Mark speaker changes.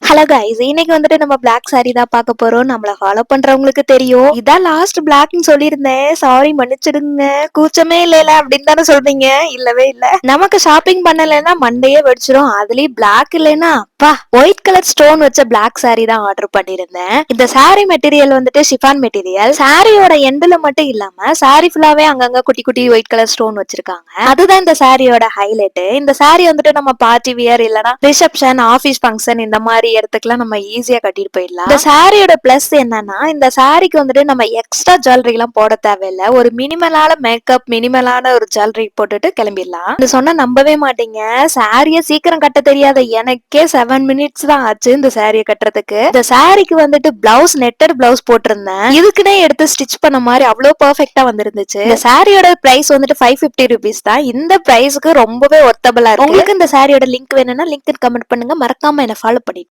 Speaker 1: Hello guys, இன்னைக்கு வந்துட்டு நம்ம Black saree தான் பார்க்க போறோம். நம்மள ஃபாலோ பண்றவங்களுக்கு தெரியும். இதான் லாஸ்ட் Blackனு சொல்லியிருந்தேன். சாரி மன்னிச்சிடுங்க. கூச்சமே இல்லைல அப்படின்னு தானே சொல்றீங்க? இல்லவே இல்ல. நமக்கு ஷாப்பிங் பண்ணலைன்னா மண்டையே வெடிச்சிரும். அதுலயும் Black இல்லைன்னா அப்பா ஒயிட் கலர் ஸ்டோன் வச்ச Black saree தான் ஆர்டர் பண்ணியிருந்தேன். இந்த saree மெட்டீரியல் வந்துட்டு ஷிஃபான் மெட்டீரியல். சாரியோட எண்டுல மட்டும் இல்லாம சாரி ஃபுல்லாவே அங்கங்க குட்டி குட்டி ஒயிட் கலர் ஸ்டோன் வச்சிருக்காங்க. அதுதான் இந்த சாரியோட ஹைலைட். இந்த saree வந்துட்டு நம்ம பார்ட்டி வியர் இல்லனா ரிசப்ஷன், ஆபீஸ் ஃபங்க்ஷன் இந்த மாதிரி இடத்துக்குலாம் நம்ம ஈஸியா கட்டிட்டு போயிடலாம். இந்த சாரியோட பிளஸ் என்னன்னா, இந்த சாரிக்கு வந்துட்டு நம்ம எக்ஸ்ட்ரா ஜுவல்லரி எல்லாம் போட தேவையில்ல. ஒரு மினிமலான மேக்கப், மினிமலான ஒரு ஜுவல்லரி போட்டுட்டு கிளம்பிடலாம். இது சொன்னா நம்பவே மாட்டீங்க. சாரிய சீக்கிரம் கட்ட தெரியாத எனக்கே 7 மினிட்ஸ் தான் ஆச்சு இந்த சாரியை கட்டுறதுக்கு. இந்த சாரிக்கு வந்துட்டு பிளவுஸ் நெட்டட் பிளவுஸ் போட்டிருந்தேன். இதுக்குன்னே எடுத்து ஸ்டிச் பண்ண மாதிரி அவ்வளவு பெர்ஃபெக்ட்டா வந்துருந்துச்சு. இந்த சாரியோட பிரைஸ் வந்துட்டு 550 rupees தான். இந்த பிரைஸ்க்கு ரொம்பவே ஒர்த்தபிளா இருக்கு. உங்களுக்கு இந்த சாரியோட லிங்க் வேணும்னா லிங்க் கமெண்ட் பண்ணுங்க. மறக்காம என்ன ஃபாலோ பண்ணி